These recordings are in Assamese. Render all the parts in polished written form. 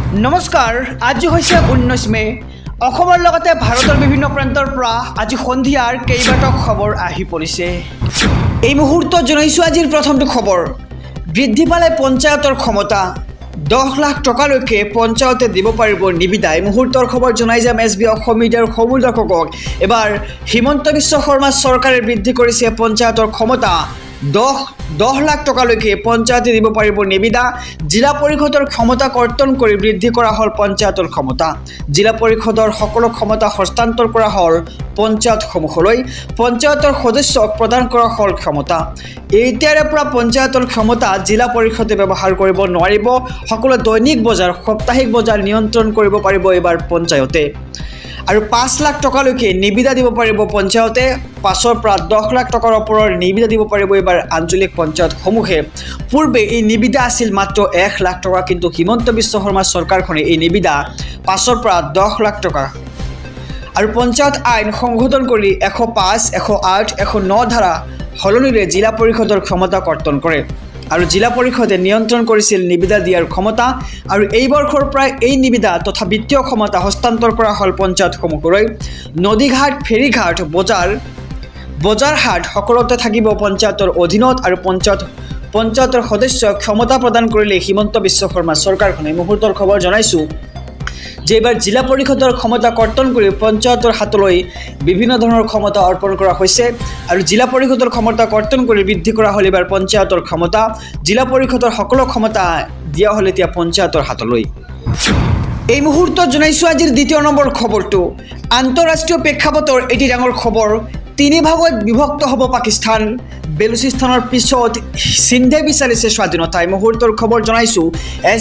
নমস্কাৰ, আজি হৈছে 19 মে। অসমৰ লগতে ভাৰতৰ বিভিন্ন প্ৰান্তৰ পৰা আজি সন্ধিয়াৰ কেইবাটাও খবৰ আহি পৰিছে। এই মুহূৰ্তত জনাইছোঁ আজিৰ প্ৰথমটো খবৰ। বৃদ্ধি পালে পঞ্চায়তৰ ক্ষমতা, 10 লাখ টকালৈকে পঞ্চায়তে দিব পাৰিব নিবিদা। এই মুহূৰ্তৰ খবৰ জনাই যাম SB অসম মিডিয়াৰ সমূহ দৰ্শকক। এবাৰ হিমন্ত বিশ্ব শৰ্মা চৰকাৰে বৃদ্ধি কৰিছে পঞ্চায়তৰ ক্ষমতা। 10 লাখ টকালৈকে পঞ্চায়তে দিব পাৰিব নিবিদা। জিলা পৰিষদৰ ক্ষমতা কৰ্তন কৰি বৃদ্ধি কৰা হ'ল পঞ্চায়তৰ ক্ষমতা। জিলা পৰিষদৰ সকলো ক্ষমতা হস্তান্তৰ কৰা হ'ল পঞ্চায়তসমূহলৈ। পঞ্চায়তৰ সদস্যক প্ৰদান কৰা হ'ল ক্ষমতা। এতিয়াৰে পৰা পঞ্চায়তৰ ক্ষমতা জিলা পৰিষদে ব্যৱহাৰ কৰিব নোৱাৰিব। সকলো দৈনিক বজাৰ, সাপ্তাহিক বজাৰ নিয়ন্ত্ৰণ কৰিব পাৰিব এইবাৰ পঞ্চায়তে। আৰু 5 লাখ টকালৈকে নিবিদা দিব পাৰিব পঞ্চায়তে। 5ৰ পৰা 10 লাখ টকাৰ ওপৰৰ নিবিদা দিব পাৰিব এইবাৰ আঞ্চলিক পঞ্চায়তসমূহে। পূৰ্বে এই নিবিদা আছিল মাত্ৰ 1 লাখ টকা, কিন্তু হিমন্ত বিশ্ব শৰ্মা চৰকাৰখনে এই নিবিদা 5ৰ পৰা 10 লাখ টকা আৰু পঞ্চায়ত আইন সংশোধন কৰি 105, 108, 109 ধাৰা সলনিৰে জিলা পৰিষদৰ ক্ষমতা কৰ্তন কৰে। আৰু জিলা পৰিষদে নিয়ন্ত্ৰণ কৰিছিল নিবিদা দিয়াৰ ক্ষমতা। আৰু এই বৰ্ষৰ পৰাই এই নিবিদা তথা বিত্তীয় ক্ষমতা হস্তান্তৰ কৰা হ'ল পঞ্চায়তসমূহলৈ। নদীঘাট, ফেৰীঘাট, বজাৰ হাট সকলোতে থাকিব পঞ্চায়তৰ অধীনত। আৰু পঞ্চায়তৰ সদস্যক ক্ষমতা প্ৰদান কৰিলে হিমন্ত বিশ্ব শৰ্মা চৰকাৰখনে। এই মুহূৰ্তৰ খবৰ জনাইছোঁ যে এইবাৰ জিলা পৰিষদৰ ক্ষমতা কৰ্তন কৰি পঞ্চায়তৰ হাতলৈ বিভিন্ন ধৰণৰ ক্ষমতা অৰ্পণ কৰা হৈছে। আৰু জিলা পৰিষদৰ ক্ষমতা কৰ্তন কৰি বৃদ্ধি কৰা হ'ল এইবাৰ পঞ্চায়তৰ ক্ষমতা। জিলা পৰিষদৰ সকলো ক্ষমতা দিয়া হ'ল এতিয়া পঞ্চায়তৰ হাতলৈ। এই মুহূৰ্তত জনাইছোঁ আজিৰ দ্বিতীয় নম্বৰ খবৰটো। আন্তঃৰাষ্ট্ৰীয় প্ৰেক্ষাপটৰ এটি ডাঙৰ খবৰ। 3 ভাগত বিভক্ত হ'ব পাকিস্তান। বেলুচিস্তানৰ পিছত সিন্ধে বিচাৰিছে স্বাধীনতা। এই মুহূৰ্তৰ খবৰ জনাইছোঁ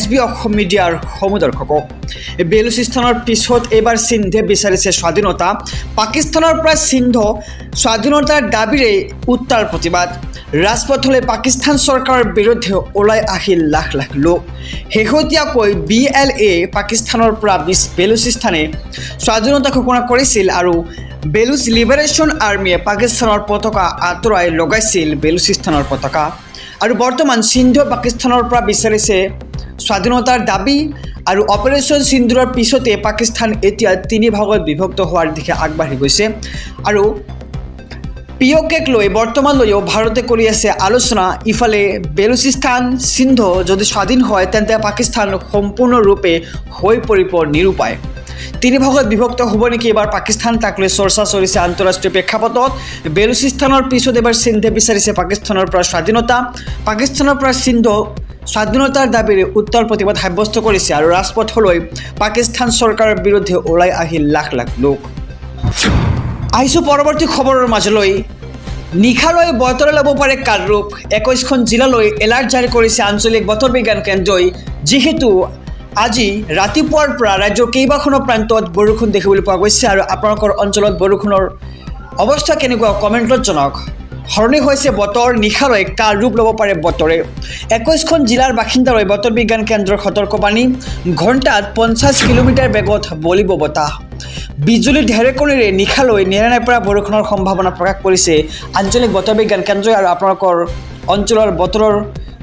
SB অসম মিডিয়াৰ সমূহ দৰ্শকক। বেলুচিস্তানৰ পিছত এইবাৰ সিন্ধে বিচাৰিছে স্বাধীনতা। পাকিস্তানৰ পৰা সিন্ধ স্বাধীনতাৰ দাবীৰে উত্তাল প্ৰতিবাদ। ৰাজপথলৈ পাকিস্তান চৰকাৰৰ বিৰুদ্ধে ওলাই আহিল লাখ লাখ লোক। শেহতীয়াকৈ BLA পাকিস্তানৰ পৰা বেলুচিস্তানে স্বাধীনতা ঘোষণা কৰিছিল আৰু বেলুচ লিবাৰেশ্যন আৰ্মীয়ে পাকিস্তানৰ পতাকা আঁতৰাই লগাইছিল বেলুচিস্তানৰ পতাকা। আৰু বৰ্তমান সিন্ধু পাকিস্তানৰ পৰা বিচাৰিছে স্বাধীনতাৰ দাবী। আৰু অপাৰেশ্যন সিন্দুৰৰ পিছতে পাকিস্তান এতিয়া 3 ভাগত বিভক্ত হোৱাৰ দিশে আগবাঢ়ি গৈছে। আৰু POKক লৈ বৰ্তমানলৈও ভাৰতে কৰি আছে আলোচনা। ইফালে বেলুচিস্তান, সিন্ধ যদি স্বাধীন হয় তেন্তে পাকিস্তান সম্পূৰ্ণৰূপে হৈ পৰিব নিৰুপায়। 3 ভাগত বিভক্ত হ'ব নেকি এবাৰ পাকিস্তান, তাক লৈ চৰ্চা চলিছে আন্তঃৰাষ্ট্ৰীয় প্ৰেক্ষাপটত। বেলুচিস্তানৰ পিছত এবাৰ সিন্ধে বিচাৰিছে পাকিস্তানৰ পৰা স্বাধীনতা। পাকিস্তানৰ পৰা সিন্ধ স্বাধীনতাৰ দাবীৰে উত্তাল প্ৰতিবাদ সাব্যস্ত কৰিছে। আৰু ৰাজপথলৈ পাকিস্তান চৰকাৰৰ বিৰুদ্ধে ওলাই আহিল লাখ লাখ লোক। আহিছোঁ পৰৱৰ্তী খবৰৰ মাজলৈ। নিশালৈ বতৰে ল'ব পাৰে কালৰূপ। 21খন জিলালৈ এলাৰ্ট জাৰি কৰিছে আঞ্চলিক বতৰ বিজ্ঞান কেন্দ্ৰই। যিহেতু আজি ৰাতিপুৱাৰ পৰা ৰাজ্যৰ কেইবাখনো প্ৰান্তত বৰষুণ দেখিবলৈ পোৱা গৈছে। আৰু আপোনালোকৰ অঞ্চলত বৰষুণৰ অৱস্থা কেনেকুৱা কমেণ্টত জনাওক। সলনি হৈছে বতৰ, নিশালৈ কাল ৰূপ ল'ব পাৰে বতৰে। 21খন জিলাৰ বাসিন্দালৈ বতৰ বিজ্ঞান কেন্দ্ৰৰ সতৰ্কবাণী। ঘণ্টাত 50 কিলোমিটাৰ বেগত বলিব বতাহ। বিজুলী ঢেৰেকণিৰে নিশালৈ নেৰানেপেৰা পৰা বৰষুণৰ সম্ভাৱনা প্ৰকাশ কৰিছে আঞ্চলিক বতৰ বিজ্ঞান কেন্দ্ৰই। আৰু আপোনালোকৰ অঞ্চলৰ বতৰৰ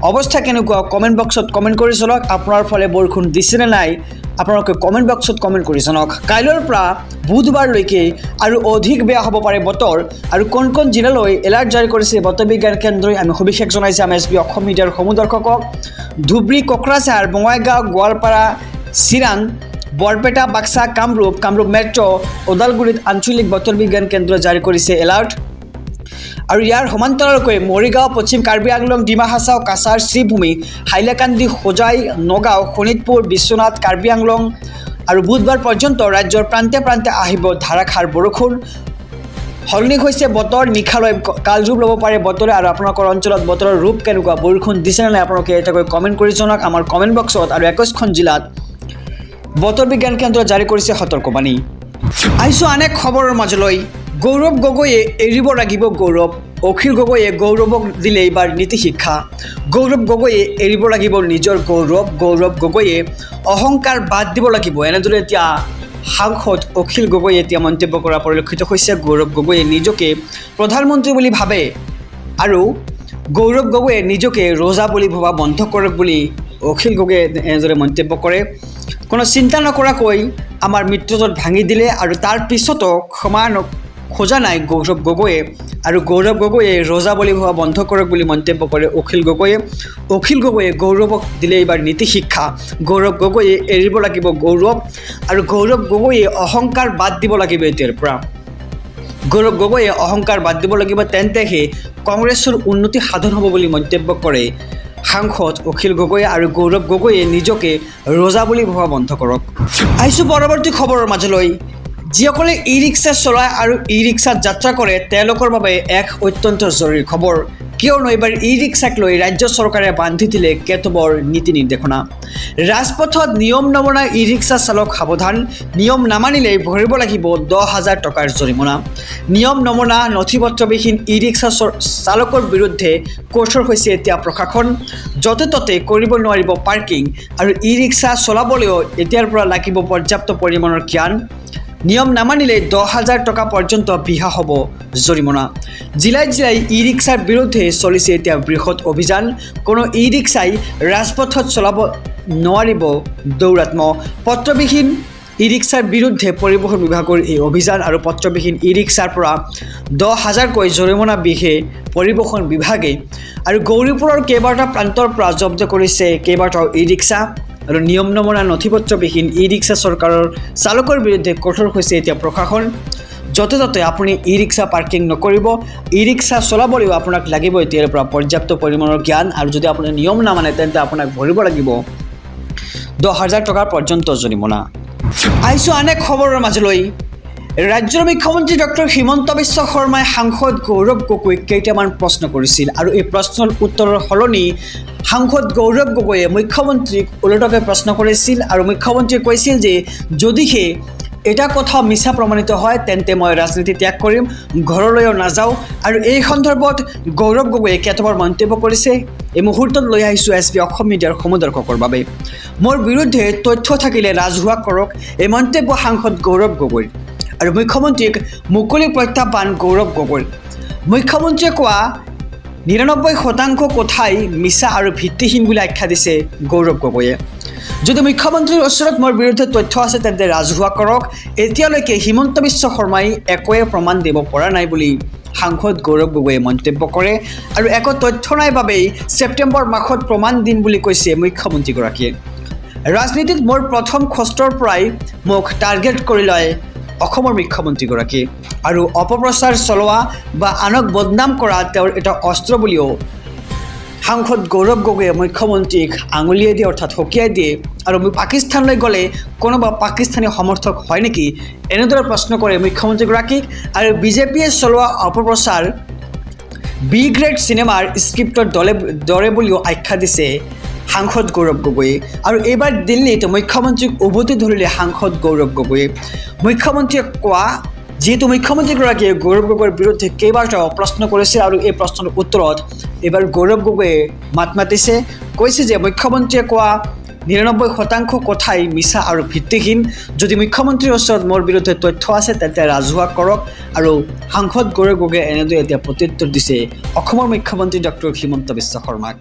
অৱস্থা কেনেকুৱা কমেণ্ট বক্সত কমেণ্ট কৰি জনাওক। আপোনাৰ ফালে বৰষুণ দিছেনে নাই আপোনালোকে কমেণ্ট বক্সত কমেণ্ট কৰি জনাওক। কাইলৈৰ পৰা বুধবাৰলৈকে আৰু অধিক বেয়া হ'ব পাৰে বতৰ। আৰু কোন কোন জিলালৈ এলাৰ্ট জাৰি কৰিছে বতৰ বিজ্ঞান কেন্দ্ৰই আমি সবিশেষ জনাই যাম SB অসম মিডিয়াৰ সমূহ দৰ্শকক। ধুবুৰী, কোকৰাঝাৰ, বঙাইগাঁও, গোৱালপাৰা, চিৰাং, বৰপেটা, বাক্সা, কামৰূপ মেট্ৰ', ওদালগুৰিত আঞ্চলিক বতৰ বিজ্ঞান কেন্দ্ৰই জাৰি কৰিছে এলাৰ্ট। আৰু ইয়াৰ সমান্তৰালকৈ মৰিগাঁও, পশ্চিম কাৰ্বি আংলং, ডিমা হাছাও, কাছাৰ, শ্ৰীভূমি, হাইলাকান্দি, হোজাই, নগাঁও, শোণিতপুৰ, বিশ্বনাথ, কাৰ্বি আংলং আৰু বুধবাৰ পৰ্যন্ত ৰাজ্যৰ প্ৰান্তে প্ৰান্তে আহিব ধাৰাসাৰ বৰষুণ। সলনি হৈছে বতৰ, নিশালৈ কাল ৰূপ ল'ব পাৰে বতৰে। আৰু আপোনালোকৰ অঞ্চলত বতৰৰ ৰূপ কেনেকুৱা, বৰষুণ দিছেনে নাই আপোনালোকে এটাকৈ কমেণ্ট কৰি জনাওক আমাৰ কমেণ্ট বক্সত। আৰু 21খন জিলাত বতৰ বিজ্ঞান কেন্দ্ৰই জাৰি কৰিছে সতৰ্কবাণী। আহিছোঁ আন এক খবৰৰ মাজলৈ। গৌৰৱ গগৈয়ে এৰিব লাগিব গৌৰৱ। অখিল গগৈয়ে গৌৰৱক দিলে এইবাৰ নীতি শিক্ষা। গৌৰৱ গগৈয়ে এৰিব লাগিব নিজৰ গৌৰৱ। গৌৰৱ গগৈয়ে অহংকাৰ বাদ দিব লাগিব, এনেদৰে এতিয়া সাংসদ অখিল গগৈয়ে এতিয়া মন্তব্য কৰা পৰিলক্ষিত হৈছে। গৌৰৱ গগৈয়ে নিজকে প্ৰধানমন্ত্ৰী বুলি ভাবে আৰু গৌৰৱ গগৈয়ে নিজকে ৰজা বুলি ভবা বন্ধ কৰক বুলি অখিল গগৈয়ে এনেদৰে মন্তব্য কৰে। কোনো চিন্তা নকৰাকৈ আমাৰ মিত্ৰজোঁট ভাঙি দিলে আৰু তাৰ পিছতো ক্ষমা খোজা নাই গৌৰৱ গগৈয়ে আৰু গৌৰৱ গগৈয়ে ৰজা বুলি ভবা বন্ধ কৰক বুলি মন্তব্য কৰে অখিল গগৈয়ে গৌৰৱক দিলে এইবাৰ নীতি শিক্ষা গৌৰৱ গগৈয়ে এৰিব লাগিব গৌৰৱ আৰু গৌৰৱ গগৈয়ে অহংকাৰ বাদ দিব লাগিব এতিয়াৰ পৰা গৌৰৱ গগৈয়ে অহংকাৰ বাদ দিব লাগিব তেন্তেহে কংগ্ৰেছৰ উন্নতি সাধন হ'ব বুলি মন্তব্য কৰে সাংসদ অখিল গগৈয়ে আৰু গৌৰৱ গগৈয়ে নিজকে ৰজা বুলি ভবা বন্ধ কৰক আহিছোঁ পৰৱৰ্তী খবৰৰ মাজলৈ যিসকলে ই ৰিক্সা চলায় আৰু ই ৰিক্সাত যাত্ৰা কৰে তেওঁলোকৰ বাবে এক অত্যন্ত জৰুৰী খবৰ কিয়নো এইবাৰ ই ৰিক্সাক লৈ ৰাজ্য চৰকাৰে বান্ধি দিলে কেতবৰ নীতি নিৰ্দেশনা ৰাজপথত নিয়ম নমনা ই ৰিক্সা চালক সাৱধান নিয়ম নামানিলে ভৰিব লাগিব 10,000 টকাৰ জৰিমনা নিয়ম নমনা নথিপত্ৰবিহীন ই ৰিক্সা চালকৰ বিৰুদ্ধে কঠোৰ হৈছে এতিয়া প্ৰশাসন য'তে ত'তে কৰিব নোৱাৰিব পাৰ্কিং আৰু ই ৰিক্সা চলাবলৈও এতিয়াৰ পৰা লাগিব পৰ্যাপ্ত পৰিমাণৰ জ্ঞান নিয়ম নামানিলে 10,000 টকা পৰ্যন্ত বিহা হ'ব জৰিমনা জিলাই ই ৰিক্সাৰ বিৰুদ্ধে চলিছে এতিয়া বৃহৎ অভিযান কোনো ই ৰিক্সাই ৰাজপথত চলাব নোৱাৰিব দৌৰাত্ম পত্ৰবিহীন ই ৰিক্সাৰ বিৰুদ্ধে পৰিবহণ বিভাগৰ এই অভিযান আৰু পত্ৰবিহীন ই ৰিক্সাৰ পৰা 10,000কৈ জৰিমনা বিহে পৰিবহণ বিভাগে আৰু গৌৰীপুৰৰ কেইবাটাও প্ৰান্তৰ পৰা জব্দ কৰিছে কেইবাটাও ই ৰিক্সা আৰু নিয়ম নমনা নথিপত্ৰবিহীন ই ৰিক্সা চৰকাৰৰ চালকৰ বিৰুদ্ধে কঠোৰ হৈছে এতিয়া প্ৰশাসন য'তে ত'তে আপুনি ই ৰিক্সা পাৰ্কিং নকৰিব ই ৰিক্সা চলাবলৈও আপোনাক লাগিব এতিয়াৰ পৰা পৰ্যাপ্ত পৰিমাণৰ জ্ঞান আৰু যদি আপুনি নিয়ম নামানে তেন্তে আপোনাক ভৰিব লাগিব 10,000 টকাৰ পৰ্যন্ত জৰিমনা আহিছোঁ আন এক খবৰৰ মাজলৈ ৰাজ্যৰ মুখ্যমন্ত্ৰী ডক্টৰ হিমন্ত বিশ্ব শৰ্মাই সাংসদ গৌৰৱ গগৈক কেইটামান প্ৰশ্ন কৰিছিল আৰু এই প্ৰশ্নৰ উত্তৰৰ সলনি সাংসদ গৌৰৱ গগৈয়ে মুখ্যমন্ত্ৰীক ওলোটাকৈ প্ৰশ্ন কৰিছিল আৰু মুখ্যমন্ত্ৰীয়ে কৈছিল যে যদিহে এটা কথা মিছা প্ৰমাণিত হয় তেন্তে মই ৰাজনীতি ত্যাগ কৰিম ঘৰলৈও নাযাওঁ আৰু এই সন্দৰ্ভত গৌৰৱ গগৈয়ে কেতবোৰ মন্তব্য কৰিছে এই মুহূৰ্তত লৈ আহিছোঁ এছবি অসম মিডিয়াৰ সমদৰ্শকৰ বাবে মোৰ বিৰুদ্ধে তথ্য থাকিলে ৰাজহুৱা কৰক এই মন্তব্য সাংসদ গৌৰৱ গগৈৰ আৰু মুখ্যমন্ত্ৰীক মুকলি প্ৰত্যাহ্বান গৌৰৱ গগৈৰ মুখ্যমন্ত্ৰীয়ে কোৱা 99% কথাই মিছা আৰু ভিত্তিহীন বুলি আখ্যা দিছে গৌৰৱ গগৈয়ে যদি মুখ্যমন্ত্ৰীৰ ওচৰত মোৰ বিৰুদ্ধে তথ্য আছে তেন্তে ৰাজহুৱা কৰক এতিয়ালৈকে হিমন্ত বিশ্ব শৰ্মাই একোৱে প্ৰমাণ দিব পৰা নাই বুলি সাংসদ গৌৰৱ গগৈয়ে মন্তব্য কৰে আৰু একো তথ্য নাই বাবেই ছেপ্টেম্বৰ মাহত প্ৰমাণ দিম বুলি কৈছে মুখ্যমন্ত্ৰীগৰাকীয়ে ৰাজনীতিত মোৰ প্ৰথম খষ্টৰ পৰাই মোক টাৰ্গেট কৰি লয় অসমৰ মুখ্যমন্ত্ৰীগৰাকী আৰু অপপ্ৰচাৰ চলোৱা বা আনক বদনাম কৰা তেওঁৰ এটা অস্ত্ৰ বুলিও সাংসদ গৌৰৱ গগৈয়ে মুখ্যমন্ত্ৰীক আঙুলিয়াই দিয়ে অৰ্থাৎ সকীয়াই দিয়ে আৰু পাকিস্তানলৈ গ'লে কোনোবা পাকিস্তানী সমৰ্থক হয় নেকি এনেদৰে প্ৰশ্ন কৰে মুখ্যমন্ত্ৰীগৰাকীক আৰু বিজেপিয়ে চলোৱা অপপ্ৰচাৰ বি গ্ৰেড চিনেমাৰ স্ক্ৰিপ্টৰ দৰে বুলিও আখ্যা দিছে সাংসদ গৌৰৱ গগৈয়ে আৰু এইবাৰ দিল্লীত মুখ্যমন্ত্ৰীক উভতি ধৰিলে সাংসদ গৌৰৱ গগৈয়ে মুখ্যমন্ত্ৰীয়ে কোৱা যিহেতু মুখ্যমন্ত্ৰীগৰাকীয়ে গৌৰৱ গগৈৰ বিৰুদ্ধে কেইবাটাও প্ৰশ্ন কৰিছে আৰু এই প্ৰশ্নৰ উত্তৰত এইবাৰ গৌৰৱ গগৈয়ে মাত মাতিছে কৈছে যে মুখ্যমন্ত্ৰীয়ে কোৱা 99% কথাই মিছা আৰু ভিত্তিহীন যদি মুখ্যমন্ত্ৰীৰ ওচৰত মোৰ বিৰুদ্ধে তথ্য আছে তেন্তে ৰাজহুৱা কৰক আৰু সাংসদ গৌৰৱ গগৈয়ে এনেদৰে এতিয়া প্ৰত্যুত্তৰ দিছে অসমৰ মুখ্যমন্ত্ৰী ডক্টৰ হিমন্ত বিশ্ব শৰ্মাক